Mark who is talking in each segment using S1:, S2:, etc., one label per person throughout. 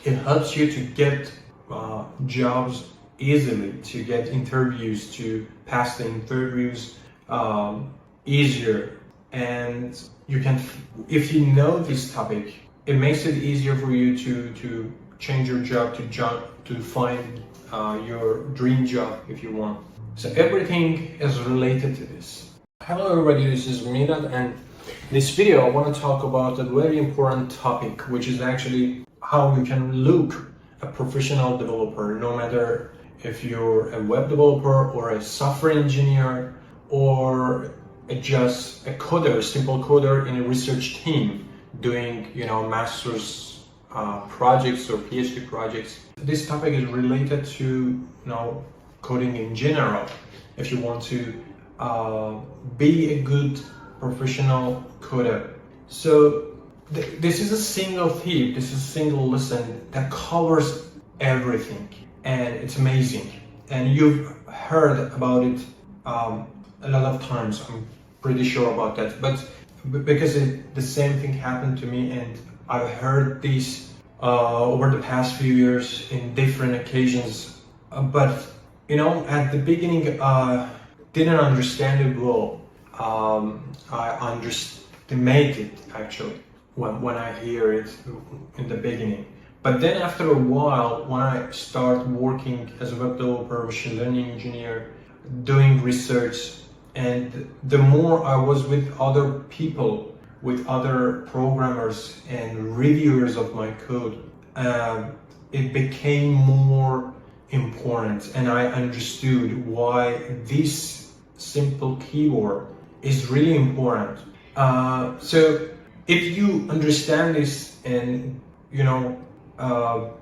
S1: it helps you to get jobs easily, to get interviews, to pass the interviews easier. And you can, if you know this topic, it makes it easier for you to change your job, to find your dream job if you want. So everything is related to this. Hello everybody, this is Mirat, and in this video I want to talk about a very important topic, which is actually how you can look a professional developer, no matter if you're a web developer or a software engineer or just a coder, simple coder in a research team doing, master's projects or PhD projects. This topic is related to, coding in general. If you want to be a good professional coder. So this is a single tip, this is a single lesson that covers everything, and it's amazing. And you've heard about it a lot of times, I'm pretty sure about that. But because the same thing happened to me, and I've heard this over the past few years in different occasions. But at the beginning, didn't understand it well. I underestimated actually when I hear it in the beginning. But then after a while, when I start working as a web developer, machine learning engineer, doing research, and the more I was with other people, with other programmers and reviewers of my code, it became more important, and I understood why this simple keyword is really important. So if you understand this, and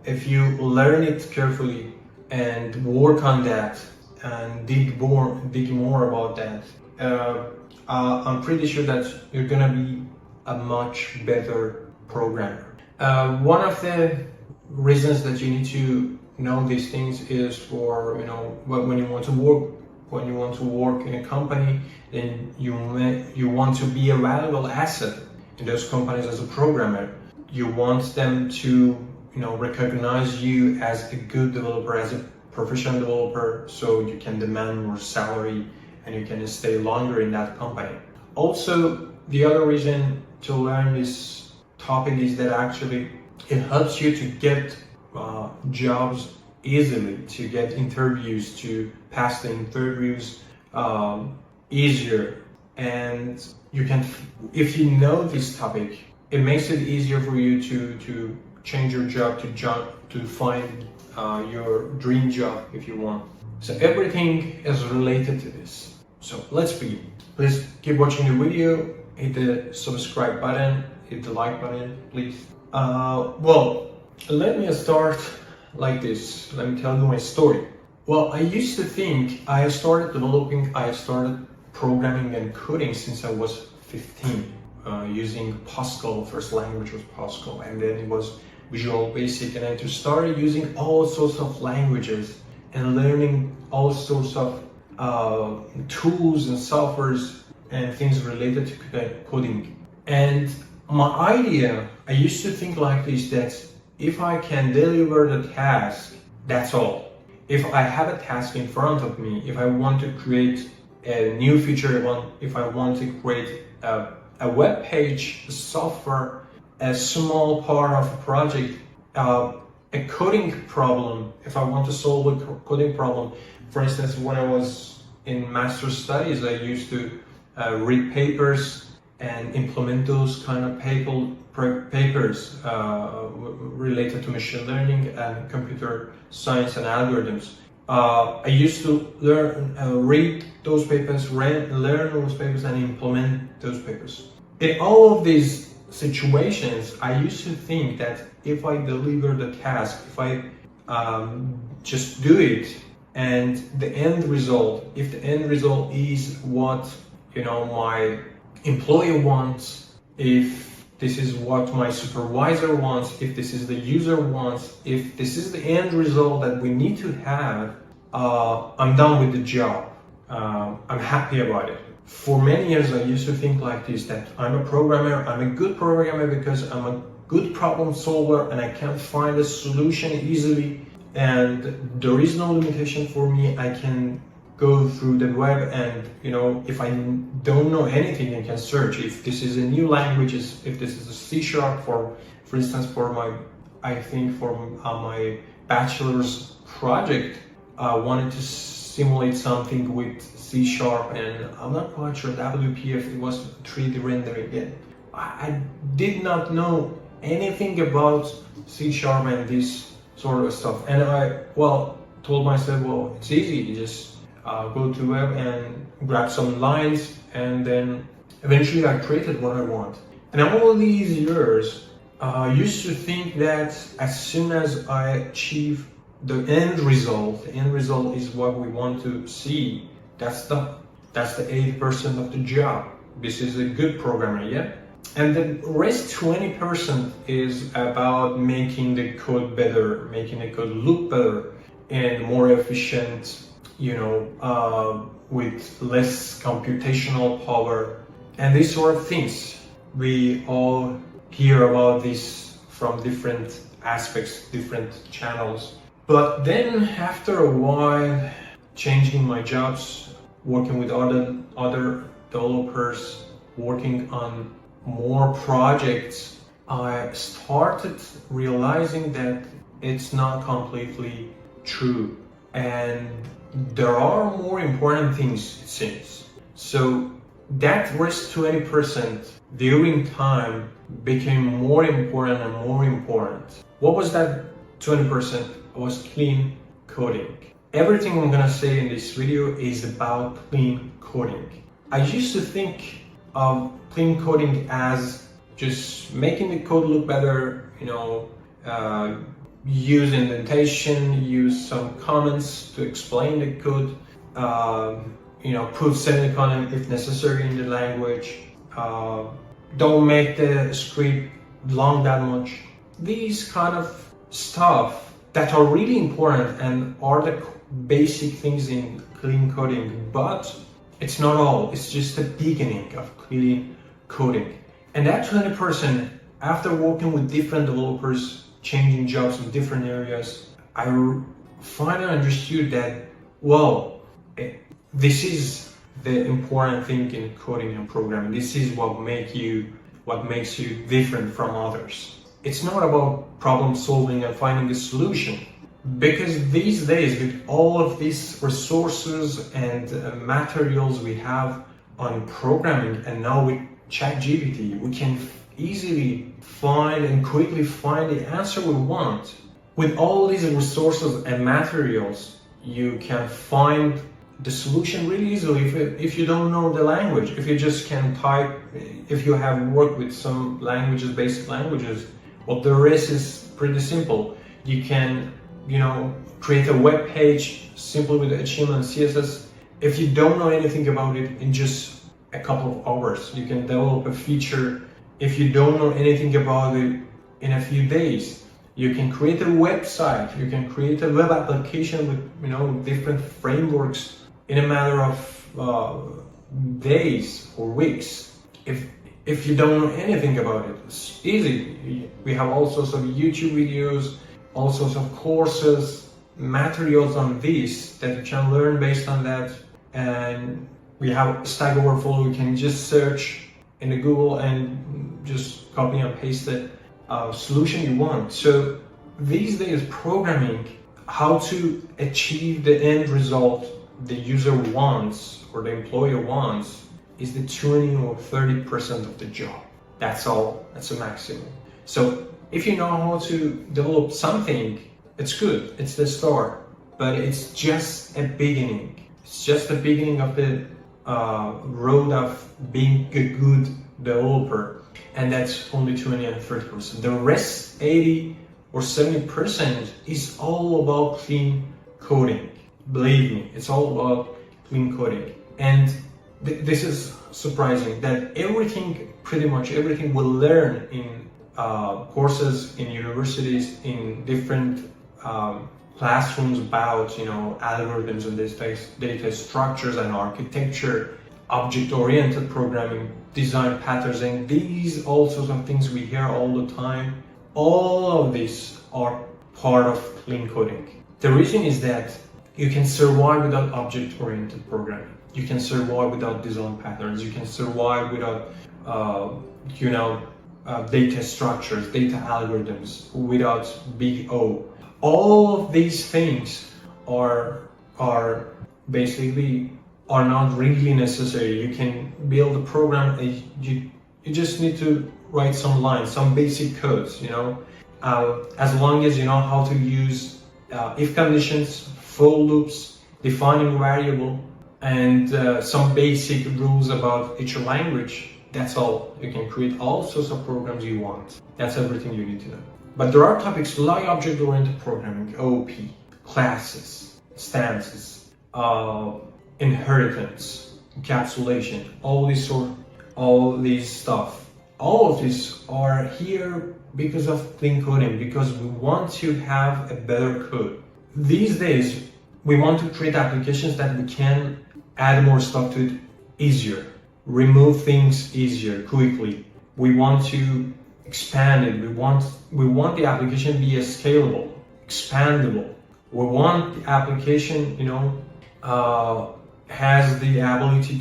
S1: if you learn it carefully and work on that and dig more about that, I'm pretty sure that you're gonna be a much better programmer. One of the reasons that you need to know these things is for when you want to work in a company, then you want to be a valuable asset in those companies as a programmer. You want them to recognize you as a good developer, as a professional developer, so you can demand more salary and you can stay longer in that company. Also, the other reason to learn this topic is that actually it helps you to get jobs easily, to get interviews, to pass the interviews easier. And you can, if you know this topic, it makes it easier for you to change your job, to find your dream job if you want. So everything is related to this. So let's begin. Please keep watching the video, hit the subscribe button, hit the like button, please. Well, let me start like this. Let me tell you my story. Well, I used to think I started programming and coding since I was 15, using Pascal. First language was Pascal, and then it was Visual Basic, and I just started using all sorts of languages and learning all sorts of tools and softwares and things related to coding. And my idea, I used to think like this, that if I can deliver the task, that's all. If I have a task in front of me, if I want to create a new feature, if I want to create a web page, a software, a small part of a project, a coding problem, if I want to solve a coding problem. For instance, when I was in master's studies, I used to read papers and implement those kind of papers related to machine learning and computer science and algorithms. I used to read those papers, learn those papers, and implement those papers. In all of these situations, I used to think that if I deliver the task, if I just do it, and the end result, if the end result is what my employer wants, if this is what my supervisor wants, if this is the user wants, if this is the end result that we need to have, I'm done with the job. I'm happy about it. For many years, I used to think like this, that I'm a programmer, I'm a good programmer because I'm a good problem solver and I can find a solution easily, and there is no limitation for me. I can go through the web, and if I don't know anything, I can search. If this is a new language, if this is a C# for instance, for my bachelor's project, I wanted to simulate something with C#, and I'm not quite sure WPF, it was 3D rendering. Again, I did not know anything about C# and this sort of stuff, and I told myself, well, it's easy, you just go to web and grab some lines, and then eventually I created what I want. And all these years, I used to think that as soon as I achieve the end result is what we want to see. That's the 80% of the job. This is a good programmer, yeah? And the rest 20% is about making the code better, making the code look better and more efficient, with less computational power and these sort of things. We all hear about this from different aspects, different channels. But then after a while, changing my jobs, working with other developers, working on more projects, I started realizing that it's not completely true. And there are more important things, it seems. So that rest 20% during time became more important and more important. What was that 20%? It was clean coding. Everything I'm gonna say in this video is about clean coding. I used to think of clean coding as just making the code look better, use indentation, use some comments to explain the code, put semicolon if necessary in the language, don't make the script long that much. These kind of stuff that are really important and are the basic things in clean coding, but it's not all. It's just the beginning of clean coding. And that 20%, after working with different developers, changing jobs in different areas, I finally understood that, this is the important thing in coding and programming. This is what makes you different from others. It's not about problem solving and finding a solution, because these days, with all of these resources and materials we have on programming, and now with ChatGPT, we can easily find and quickly find the answer we want. With all these resources and materials, you can find the solution really easily if you don't know the language. If you just can type, if you have worked with some languages, basic languages, the rest is pretty simple. You can, create a web page simply with HTML and CSS. If you don't know anything about it, in just a couple of hours, you can develop a feature. If you don't know anything about it, in a few days, you can create a website. You can create a web application with, different frameworks in a matter of days or weeks. If you don't know anything about it, it's easy. We have all sorts of YouTube videos, all sorts of courses, materials on this that you can learn based on that. And we have Stack Overflow. You can just search in the Google and just copy and paste the solution you want. So these days, programming, how to achieve the end result the user wants or the employer wants, is the 20 or 30% of the job. That's all. That's a maximum. So if you know how to develop something, it's good. It's the start, but it's just a beginning. It's just the beginning of the road of being a good developer, and that's only 20 and 30%. The rest, 80 or 70%, is all about clean coding. Believe me, it's all about clean coding. And this is surprising that pretty much everything we learn in courses, in universities, in different classrooms about, algorithms and data structures and architecture, object-oriented programming, design patterns, and these all sorts of things we hear all the time. All of these are part of clean coding. The reason is that you can survive without object-oriented programming. You can survive without design patterns. You can survive without, data structures, data algorithms, without big O. All of these things are basically not really necessary. You can build a program. You just need to write some lines, some basic codes. As long as you know how to use if conditions, for loops, defining variable, and some basic rules about each language. That's all. You can create all sorts of programs you want. That's everything you need to know. But there are topics like object-oriented programming, OOP, classes, stances, inheritance, encapsulation, all these stuff. All of these are here because of clean coding, because we want to have a better code. These days, we want to create applications that we can add more stuff to it easier, remove things easier, quickly. We want to expand it. We want the application to be scalable, expandable. We want the application, has the ability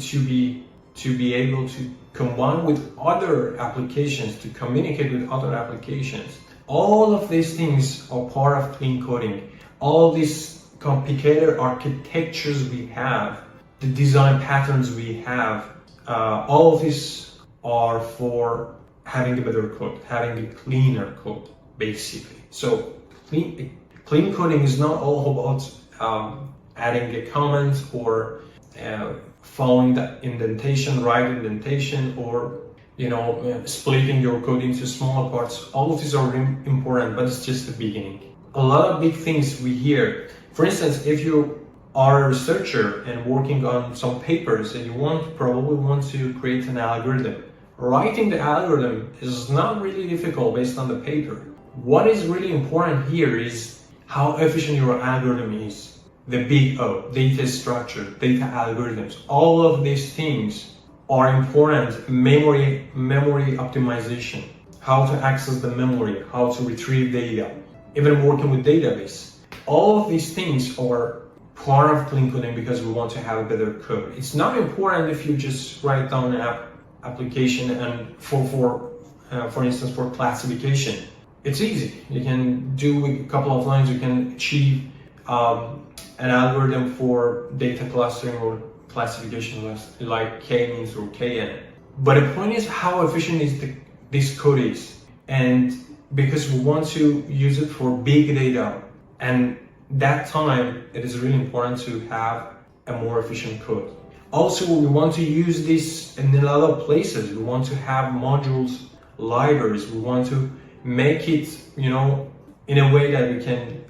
S1: to be able to combine with other applications, to communicate with other applications. All of these things are part of clean coding. All these complicated architectures we have, the design patterns we have, all of these are for having a better code, having a cleaner code, basically. So clean coding is not all about adding a comment or following the indentation, right indentation, or splitting your code into smaller parts. All of these are important, but it's just the beginning. A lot of big things we hear. For instance, if you are a researcher and working on some papers and you probably want to create an algorithm, writing the algorithm is not really difficult based on the paper. What is really important here is how efficient your algorithm is. The big O, data structure, data algorithms, all of these things are important. Memory optimization, how to access the memory, how to retrieve data, even working with database. All of these things are part of clean coding because we want to have a better code. It's not important if you just write down an application and for instance for classification. It's easy. You can do with a couple of lines. You can achieve an algorithm for data clustering or classification like k-means or kn. But the point is how efficient this code is, and because we want to use it for big data, and that time it is really important to have a more efficient code. Also, we want to use this in a lot of places. We want to have modules, libraries. We want to make it, in a way that we can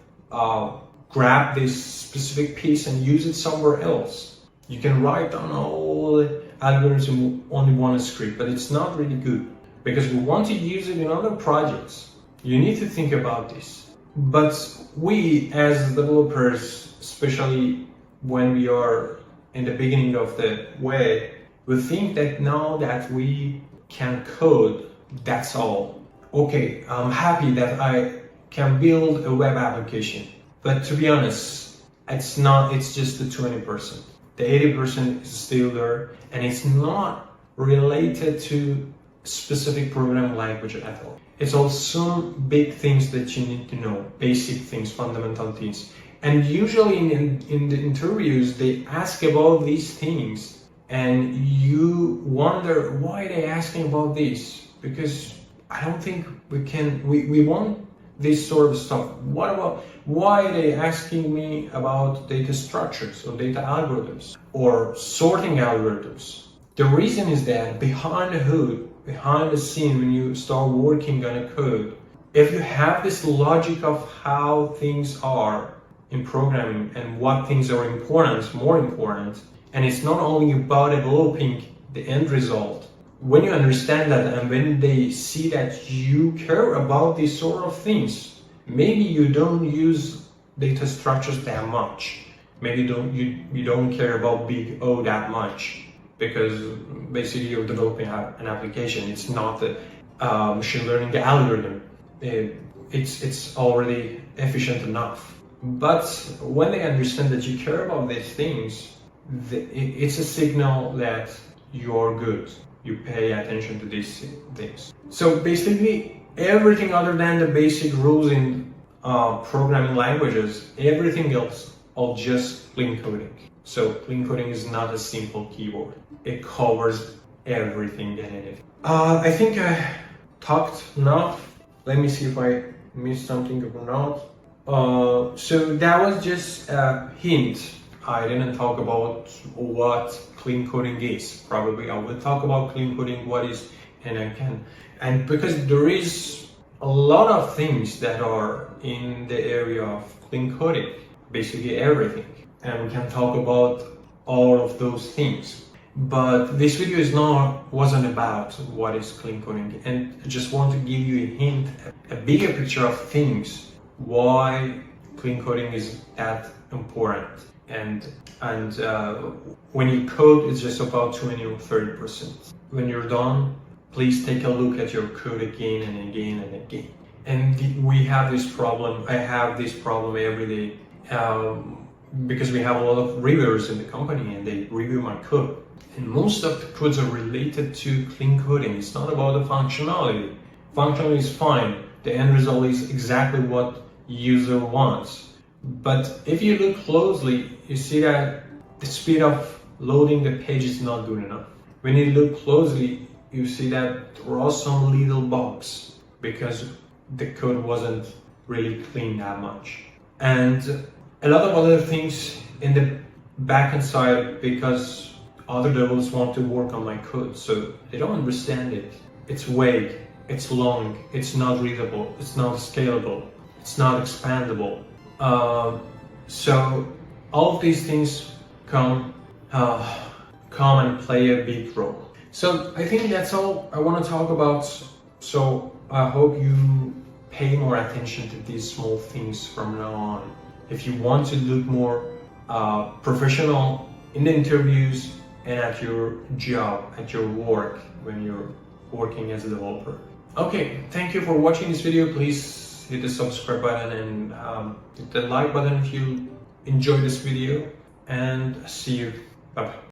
S1: grab this specific piece and use it somewhere else. You can write down all the algorithms in only one script, but it's not really good because we want to use it in other projects. You need to think about this. But we as developers, especially when we are in the beginning of the way, we think that now that we can code, that's all. Okay, I'm happy that I can build a web application. But to be honest, it's just the 20%. The 80% is still there, and it's not related to specific programming language at all. It's also big things that you need to know, basic things, fundamental things. And usually in the interviews, they ask about these things, and you wonder why they're asking about this, because I don't think we want this sort of stuff. Why are they asking me about data structures or data algorithms or sorting algorithms? The reason is that behind the hood, behind the scene, when you start working on a code, if you have this logic of how things are in programming and what things are important, more important, and it's not only about developing the end result. When you understand that and when they see that you care about these sort of things, maybe you don't use data structures that much. Maybe you don't care about big O that much, because basically you're developing an application. It's not a machine learning algorithm. It's already efficient enough. But when they understand that you care about these things, it's a signal that you're good. You pay attention to these things. So basically, everything other than the basic rules in programming languages, everything else are just clean coding. So clean coding is not a simple keyword. It covers everything and anything. I think I talked enough. Let me see if I missed something or not. So that was just a hint. I didn't talk about what clean coding is. Probably I will talk about clean coding, what is, and because there is a lot of things that are in the area of clean coding, basically everything, and we can talk about all of those things. But this video wasn't about what is clean coding, and I just want to give you a hint, a bigger picture of things, why clean coding is that important. And when you code, it's just about 20 or 30%. When you're done, please take a look at your code again and again and again. And we have this problem. I have this problem every day because we have a lot of reviewers in the company, and they review my code. And most of the codes are related to clean coding. It's not about the functionality. Functionality is fine. The end result is exactly what user wants. But if you look closely, you see that the speed of loading the page is not good enough. When you look closely, you see that there are some little bugs because the code wasn't really clean that much. And a lot of other things in the backend side, because other developers want to work on my code, so they don't understand it. It's vague, it's long, it's not readable, it's not scalable, it's not expandable. So all of these things come and play a big role. So I think that's all I want to talk about. So I hope you pay more attention to these small things from now on. If you want to look more professional in the interviews and at your job, at your work, when you're working as a developer. Okay, thank you for watching this video. Please hit the subscribe button and hit the like button if you enjoyed this video, and see you. Bye bye.